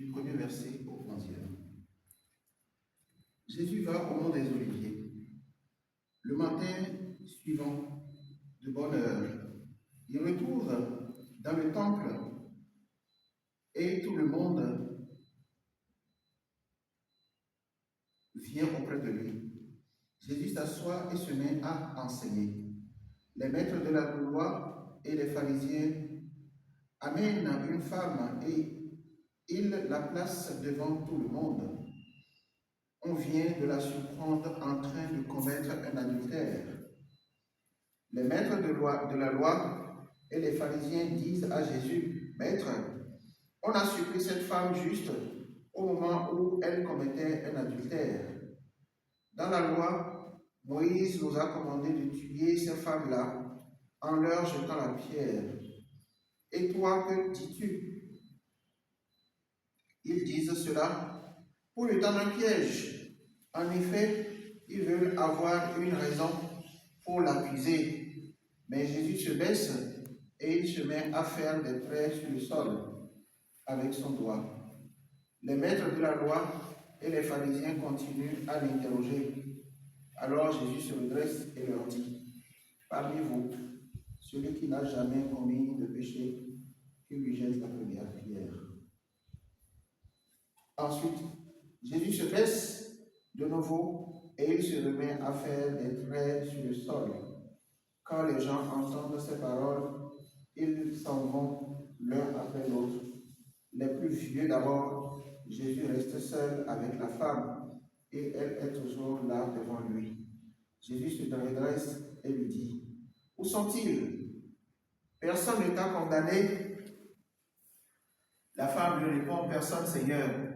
du premier verset au 11e. Jésus va au mont des Oliviers. Le matin suivant, de bonne heure, il retrouve dans le temple et tout le monde vient auprès de lui. Jésus s'assoit et se met à enseigner. Les maîtres de la loi et les pharisiens amènent une femme et ils la placent devant tout le monde. On vient de la surprendre en train de commettre un adultère. Les maîtres de la loi et les pharisiens disent à Jésus, « Maître, on a surpris cette femme juste au moment où elle commettait un adultère. Dans la loi, Moïse nous a commandé de tuer ces femmes-là en leur jetant la pierre. Et toi, que dis-tu » Ils disent cela pour lui tendre un piège. En effet, ils veulent avoir une raison pour l'accuser. Mais Jésus se baisse et il se met à faire des traits sur le sol avec son doigt. Les maîtres de la loi et les pharisiens continuent à l'interroger. Alors Jésus se redresse et leur dit, « Parmi vous, celui qui n'a jamais commis de péché, qui lui jette la première pierre. » Ensuite, Jésus se baisse de nouveau et il se remet à faire des traits sur le sol. Quand les gens entendent ces paroles, ils s'en vont l'un après l'autre. Les plus vieux d'abord, Jésus reste seul avec la femme et elle est toujours là devant lui. Jésus se redresse et lui dit, « Où sont-ils? Personne ne t'a condamné? » La femme lui répond, « Personne, Seigneur. »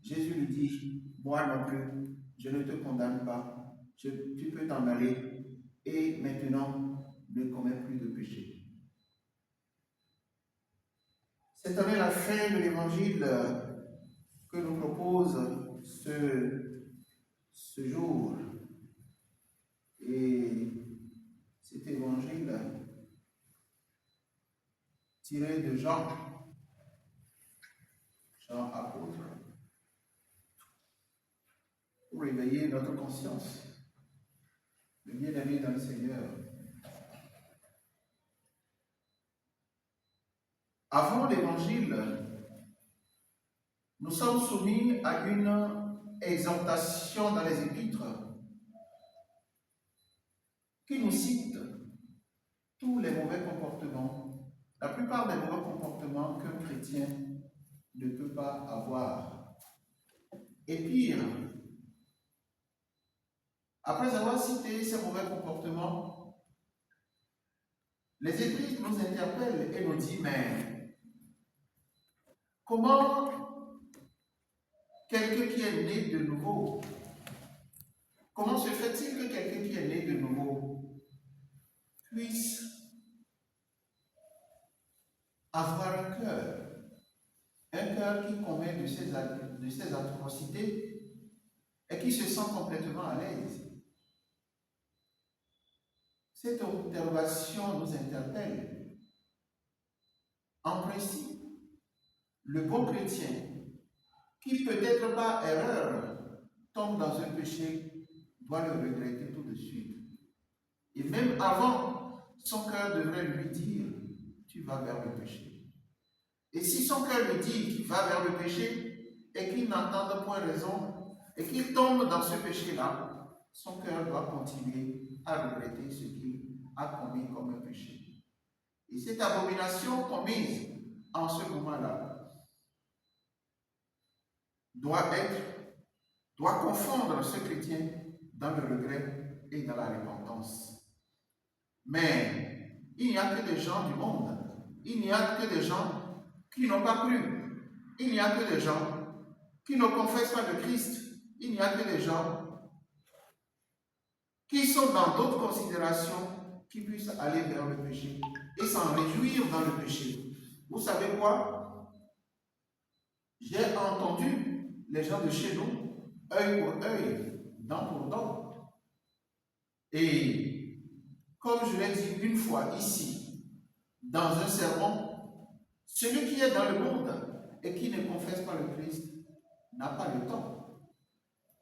Jésus lui dit, « Moi non plus, je ne te condamne pas. Tu peux t'en aller et maintenant ne commets plus de péché. » C'est année la fin de l'évangile que nous propose ce jour. Et cet évangile tiré de Jean apôtre, pour réveiller notre conscience. Le bien-aimé dans le Seigneur. Avant l'évangile, nous sommes soumis à une exhortation dans les épîtres qui nous cite tous les mauvais comportements, la plupart des mauvais comportements qu'un chrétien ne peut pas avoir. Et pire, après avoir cité ces mauvais comportements, les épîtres nous interpellent et nous disent, mais comment quelqu'un qui est né de nouveau, comment se fait-il que quelqu'un qui est né de nouveau puisse avoir un cœur qui commet de ces atrocités et qui se sent complètement à l'aise? Cette interrogation nous interpelle. En principe, le bon chrétien, qui peut-être par erreur tombe dans un péché, doit le regretter tout de suite. Et même avant, son cœur devrait lui dire, tu vas vers le péché. Et si son cœur lui dit qu'il va vers le péché et qu'il n'entende point raison et qu'il tombe dans ce péché-là, son cœur doit continuer à regretter ce qu'il a commis comme un péché. Et cette abomination commise en ce moment-là doit confondre ce chrétien dans le regret et dans la repentance. Mais il n'y a que des gens du monde, il n'y a que des gens qui n'ont pas cru, il n'y a que des gens qui ne confessent pas le Christ, il n'y a que des gens qui sont dans d'autres considérations qui puissent aller vers le péché et s'en réjouir dans le péché. Vous savez quoi? J'ai entendu les gens de chez nous, œil pour œil, dent pour dent. Et comme je l'ai dit une fois ici, dans un sermon, celui qui est dans le monde et qui ne confesse pas le Christ n'a pas le temps,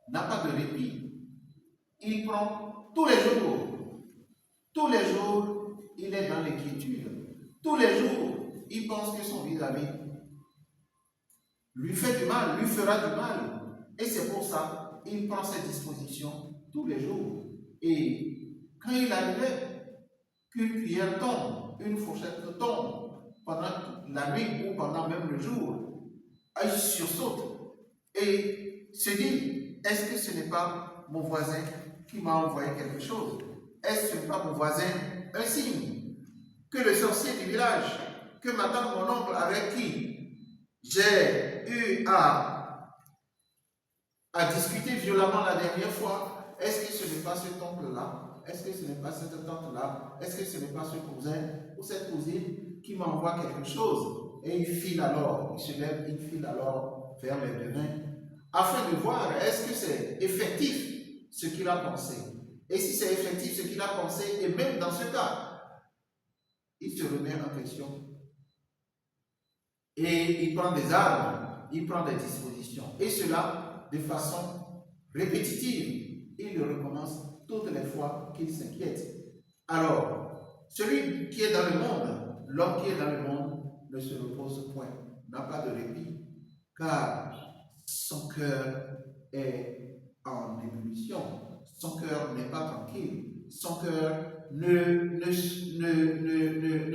n'a pas de répit. Il prend tous les jours. Tous les jours, il est dans l'inquiétude. Tous les jours, il pense que son vis-à-vis lui fait du mal, lui fera du mal. Et c'est pour ça qu'il prend ses dispositions tous les jours. Et quand il arrivait qu'une cuillère tombe, une fourchette tombe, pendant la nuit ou pendant même le jour, il sursaute et se dit, est-ce que ce n'est pas mon voisin qui m'a envoyé quelque chose? Est-ce que ce n'est pas mon voisin un signe? Que le sorcier du village, que ma tante, mon oncle, avec qui j'ai eu à discuter violemment la dernière fois, est-ce que ce n'est pas cet oncle-là? Est-ce que ce n'est pas cette tante-là? Est-ce que ce n'est pas ce cousin ou cette cousine qui m'envoie quelque chose? Et il file alors, il se lève, il file alors vers les devins, afin de voir est-ce que c'est effectif ce qu'il a pensé. Et si c'est effectif ce qu'il a pensé, et même dans ce cas, il se remet en question. Et il prend des armes, il prend des dispositions. Et cela de façon répétitive. Il le recommence toutes les fois qu'il s'inquiète. Alors, celui qui est dans le monde, l'homme qui est dans le monde, ne se repose point, n'a pas de répit, car son cœur est en ébullition. Son cœur n'est pas tranquille. Son cœur ne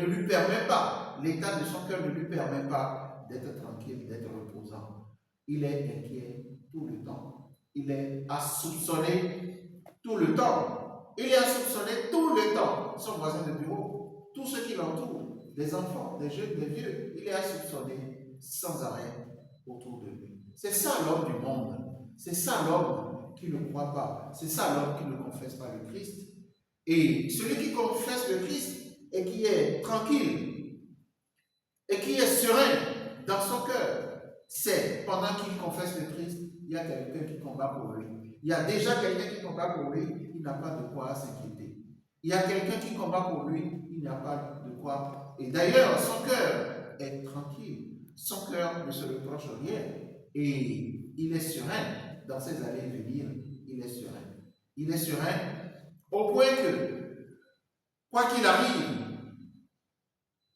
lui permet pas, l'état de son cœur ne lui permet pas d'être tranquille, d'être reposant. Il est inquiet tout le temps. Il est assoupçonné tout le temps. Il est assoupçonné tout le temps. Son voisin de bureau, tous ceux qui l'entourent, des enfants, des jeunes, des vieux, il est assoupçonné sans arrêt autour de lui. C'est ça l'homme du monde. C'est ça l'homme qui ne croit pas. C'est ça l'homme qui ne confesse pas le Christ. Et celui qui confesse le Christ et qui est tranquille et qui est serein dans son cœur, c'est pendant qu'il confesse le Christ, il y a quelqu'un qui combat pour lui. Il y a déjà quelqu'un qui combat pour lui, il n'a pas de quoi s'inquiéter. Il y a quelqu'un qui combat pour lui, il n'a pas de quoi. Et d'ailleurs, son cœur est tranquille. Son cœur ne se reproche rien. Et il est serein dans ses allées et venir. Il est serein. Il est serein au point que, quoi qu'il arrive,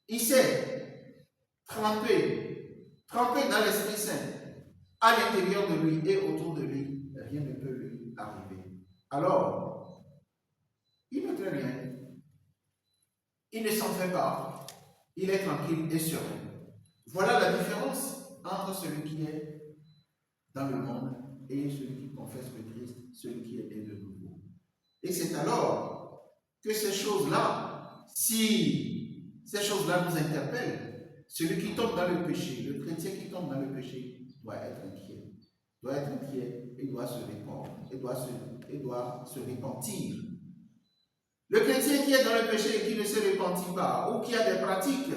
il sait tremper dans l'Esprit Saint, à l'intérieur de lui et autour de lui, rien ne peut lui arriver. Alors, il ne craint rien. Il ne s'en fait pas. Il est tranquille et serein. Voilà la différence entre celui qui est dans le monde et celui qui confesse le Christ, celui qui est né de nouveau. Et c'est alors que ces choses-là, si ces choses-là nous interpellent, celui qui tombe dans le péché, le chrétien qui tombe dans le péché, doit être inquiet. Doit être inquiet et doit se répandre, et doit se repentir. Le chrétien qui est dans le péché et qui ne se repentit pas, ou qui a des pratiques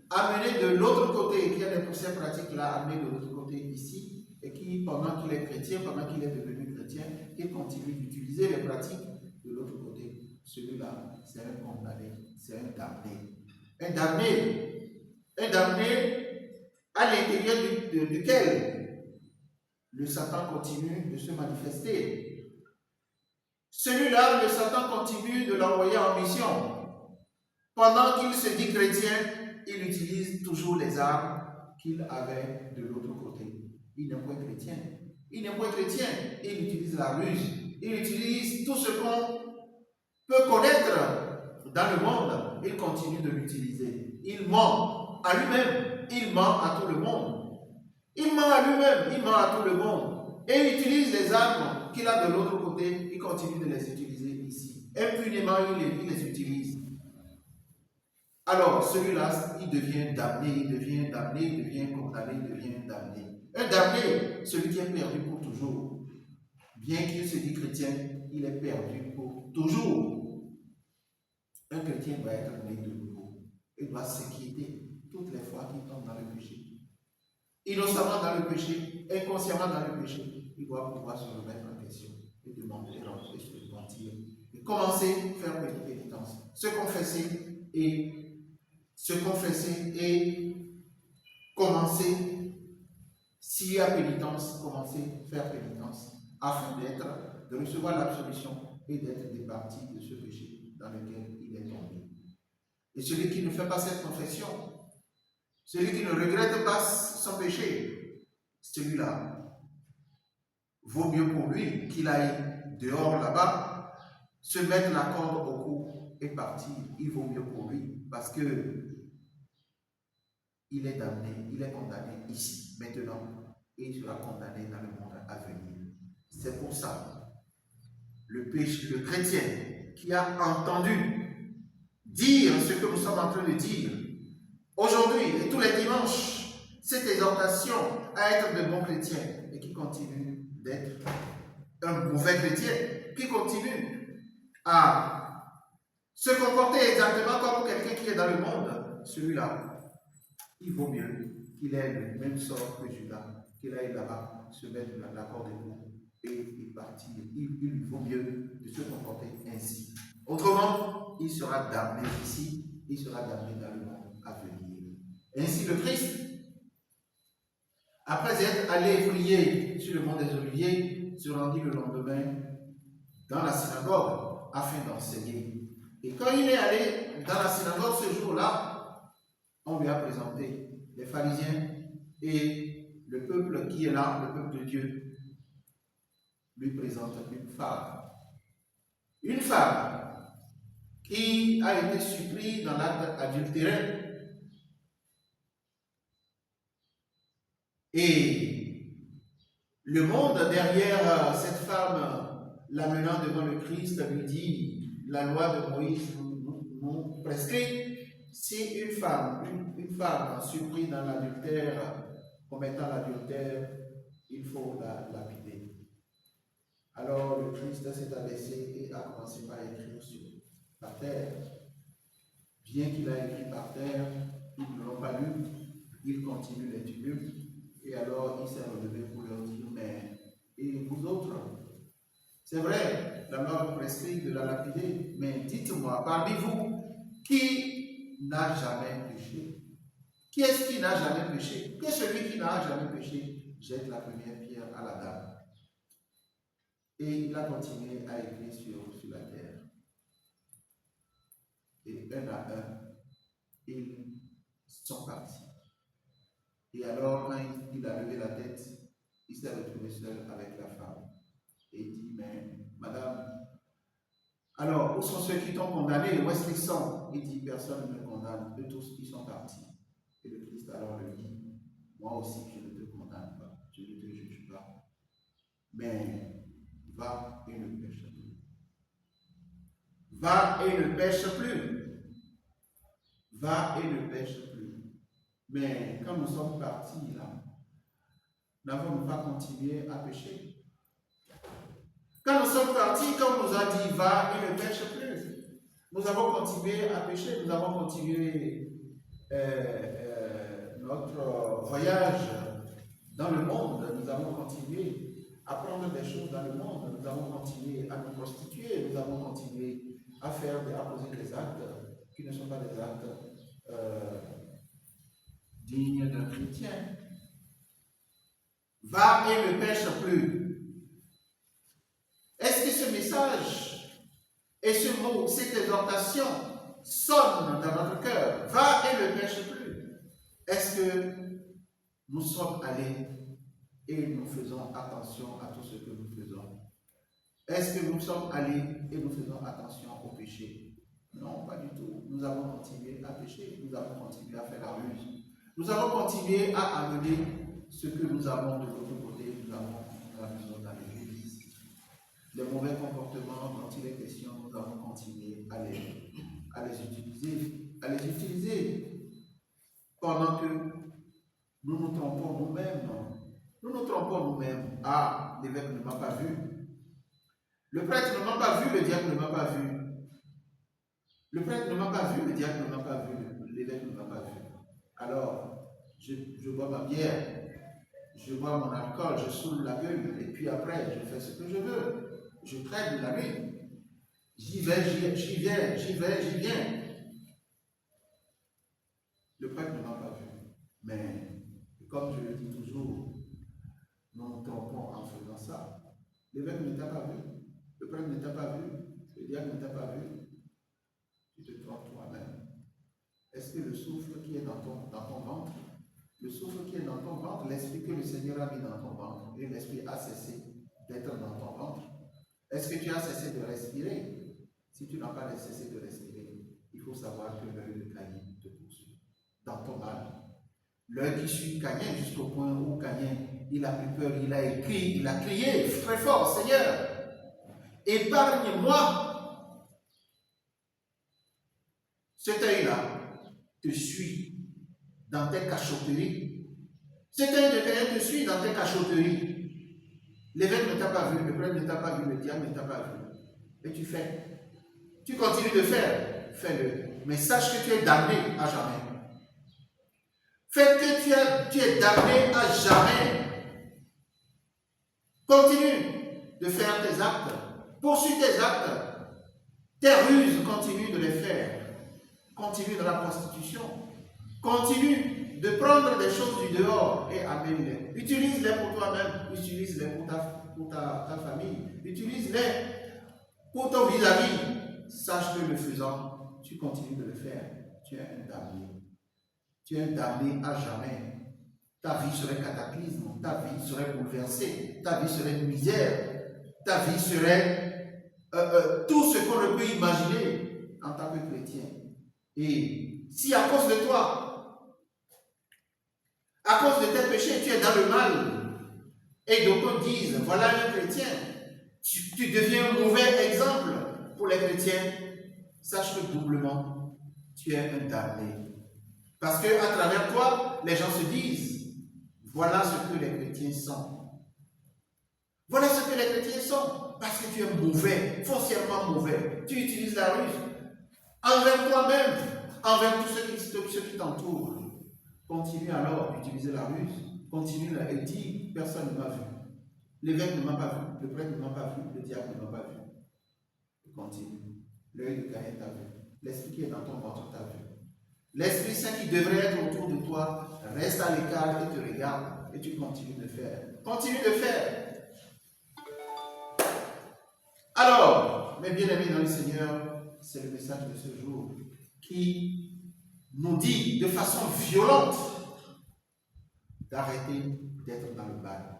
amenées de l'autre côté, qui a ces pratiques-là amenées de l'autre côté ici, et qui, pendant qu'il est chrétien, pendant qu'il est devenu chrétien, il continue d'utiliser les pratiques de l'autre côté. Celui-là, c'est un condamné, c'est un damné. Un damné à l'intérieur duquel le Satan continue de se manifester. Celui-là, le Satan continue de l'envoyer en mission. Pendant qu'il se dit chrétien, il utilise toujours les armes qu'il avait de l'autre côté. Il n'est point chrétien. Il n'est point chrétien. Il utilise la ruse. Il utilise tout ce qu'on peut connaître dans le monde. Il continue de l'utiliser. Il ment à lui-même. Il ment à tout le monde. Il ment à lui-même. Il ment à tout le monde. Et il utilise les armes qu'il a de l'autre côté. Il continue de les utiliser ici. Impunément, il les utilise. Alors, celui-là, il devient damné, il devient condamné, il devient damné. Un damné, celui qui est perdu pour toujours. Bien qu'il se dise chrétien, il est perdu pour toujours. Un chrétien doit être né de nouveau. Il doit s'inquiéter toutes les fois qu'il tombe dans le péché. Innocemment dans le péché, inconsciemment dans le péché, il doit pouvoir se remettre en question et demander et se repentir. Et commencer à faire une petite pénitence. Se confesser et commencer S'il y a pénitence, commencez à faire pénitence afin de recevoir l'absolution et d'être départi de ce péché dans lequel il est tombé. Et celui qui ne fait pas cette confession, celui qui ne regrette pas son péché, celui-là, vaut mieux pour lui qu'il aille dehors là-bas, se mettre la corde au cou et partir. Il vaut mieux pour lui parce que il est damné, il est condamné ici, maintenant, et il sera condamné dans le monde à venir. C'est pour ça, le chrétien qui a entendu dire ce que nous sommes en train de dire, aujourd'hui et tous les dimanches, cette exhortation à être de bons chrétiens et qui continue d'être un mauvais chrétien, qui continue à se comporter exactement comme quelqu'un qui est dans le monde, celui-là, il vaut mieux qu'il ait le même sort que Judas, qu'il aille là-bas, se mettre la corde au cou et partir. Il lui vaut mieux de se comporter ainsi. Autrement, il sera damné ici, il sera damné dans le monde à venir. Ainsi, le Christ, après être allé prier sur le mont des Oliviers, se rendit le lendemain dans la synagogue afin d'enseigner. Et quand il est allé dans la synagogue ce jour-là, on lui a présenté les pharisiens et le peuple qui est là, le peuple de Dieu, lui présente une femme. Une femme qui a été surprise dans l'acte adultéraire. Et le monde derrière cette femme, l'amenant devant le Christ, lui dit, la loi de Moïse nous prescrit. Si une femme surprise dans l'adultère, commettant l'adultère, il faut la lapider. Alors le Christ s'est abaissé et a commencé par écrire par terre. Bien qu'il a écrit par terre, ils ne l'ont pas lu, il continue l'étude. Et alors il s'est relevé pour leur dire, mais et vous autres, c'est vrai, la loi vous prescrit de la lapider, mais dites-moi, parmi vous, qui n'a jamais péché? Qui est-ce qui n'a jamais péché? Que celui qui n'a jamais péché jette la première pierre à la dame. Et il a continué à écrire sur la terre. Et un à un, ils sont partis. Et alors, quand il a levé la tête, il s'est retrouvé seul avec la femme. Et il dit, mais madame, alors, où sont ceux qui t'ont condamné? Où est-ce qu'ils sont? Il dit, personne ne me condamne. Eux tous, ils sont partis. Et le Christ alors le dit, moi aussi, je ne te condamne pas. Je ne te juge pas. Mais va et ne pêche plus. Va et ne pêche plus. Va et ne pêche plus. Mais quand nous sommes partis là, n'avons-nous pas continué à pécher? Quand nous sommes partis, quand on nous a dit va et ne pêche plus, nous avons continué à pécher, nous avons continué notre voyage dans le monde, nous avons continué à prendre des choses dans le monde, nous avons continué à nous prostituer, nous avons continué à poser des actes qui ne sont pas des actes dignes d'un chrétien. Va et ne pêche plus. Est-ce que ce message et ce mot, cette exhortation sonne dans notre cœur? Va et ne pêche plus. Est-ce que nous sommes allés et nous faisons attention à tout ce que nous faisons? Est-ce que nous sommes allés et nous faisons attention au péché? Non, pas du tout. Nous avons continué à pécher, nous avons continué à faire la ruse. Nous avons continué à amener ce que nous avons de l'autre côté, nous avons dans l'église. Les mauvais comportements dont il est question, nous avons continué à les utiliser pendant que nous nous trompons nous-mêmes. Nous nous trompons nous-mêmes. Ah, l'évêque ne m'a pas vu. Le prêtre ne m'a pas vu, le diacre ne m'a pas vu. Le prêtre ne m'a pas vu, le diacre ne m'a pas vu, l'évêque ne m'a pas vu. Alors, je bois ma bière, je bois mon alcool, je saoule la gueule, et puis après, je fais ce que je veux. Je traîne la nuit. J'y vais, j'y viens. Le prêtre ne m'a pas vu. Mais, comme je le dis toujours, nous nous trompons en faisant ça. L'évêque ne t'a pas vu, le prêtre ne t'a pas vu, le diacre ne t'a pas vu. Tu te trompes toi-même. Est-ce que le souffle qui est dans ton ventre, le souffle qui est dans ton ventre, l'esprit que le Seigneur a mis dans ton ventre, et l'esprit a cessé d'être dans ton ventre, est-ce que tu as cessé de respirer? Si tu n'as pas cessé de respirer, il faut savoir que l'œil de Caïn te poursuit dans ton mal. L'œil qui suit Caïn jusqu'au point où Caïn, il a pris peur, il a écrit, il a crié très fort, Seigneur, épargne-moi. Cet œil-là te suit dans tes cachotteries. Cet œil de Caïn te suit dans tes cachotteries. L'évêque ne t'a pas vu, le prêtre ne t'a pas vu, le diable ne t'a pas vu. Et tu fais. Tu continues de faire, fais-le. Mais sache que tu es damné à jamais. Fais que tu es damné à jamais. Continue de faire tes actes. Poursuis tes actes. Tes ruses, continue de les faire. Continue dans la prostitution. Continue de prendre des choses du dehors et amène-les. Utilise-les pour toi-même. Utilise-les pour ta famille. Utilise-les pour ton vis-à-vis. Sache que le faisant, tu continues de le faire. Tu es un damné. Tu es un damné à jamais. Ta vie serait cataclysme. Ta vie serait bouleversée. Ta vie serait une misère. Ta vie serait tout ce qu'on ne peut imaginer en tant que chrétien. Et si à cause de toi, à cause de tes péchés, tu es dans le mal, et d'aucuns disent, voilà un chrétien, tu deviens un mauvais exemple pour les chrétiens, sache que doublement, tu es un damné. Parce qu'à travers toi, les gens se disent, voilà ce que les chrétiens sont. Voilà ce que les chrétiens sont. Parce que tu es mauvais, foncièrement mauvais. Tu utilises la ruse envers toi-même, envers tous ceux qui t'entourent. Continue alors d'utiliser la ruse. Continue et dis, personne ne m'a vu. L'évêque ne m'a pas vu, le prêtre ne m'a pas vu, le diable ne m'a pas vu. Continue. L'œil de Caïn t'a vu. L'esprit qui est dans ton ventre t'a vu. L'Esprit Saint qui devrait être autour de toi reste à l'écart et te regarde et tu continues de faire. Continue de faire. Alors, mes bien-aimés dans le Seigneur, c'est le message de ce jour qui nous dit de façon violente d'arrêter d'être dans le mal.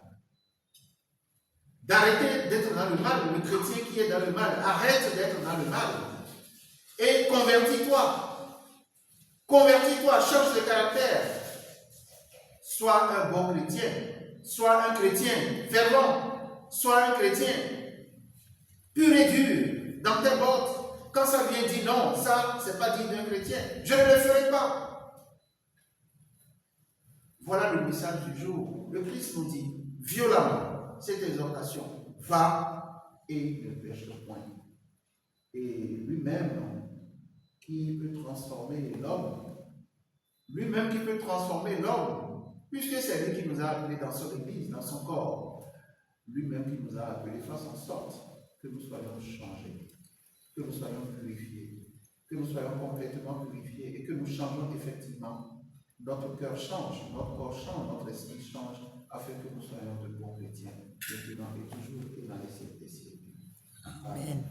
D'arrêter d'être dans le mal. Le chrétien qui est dans le mal, arrête d'être dans le mal. Et convertis-toi. Convertis-toi, change de caractère. Sois un bon chrétien. Sois un chrétien fervent. Sois un chrétien pur et dur dans tes bottes. Quand ça vient dire non, ça, c'est pas digne d'un chrétien. Je ne le ferai pas. Voilà le message du jour. Le Christ nous dit violemment cette exhortation. Va et ne pêche point. Et lui-même qui peut transformer l'homme, lui-même qui peut transformer l'homme, puisque c'est lui qui nous a appelés dans son église, dans son corps, lui-même qui nous a appelés, fasse en sorte que nous soyons changés, que nous soyons purifiés, que nous soyons complètement purifiés et que nous changeons effectivement. Notre cœur change, notre corps change, notre esprit change, afin que nous soyons de bons chrétiens, maintenant et toujours et dans les siècles des siècles. Amen.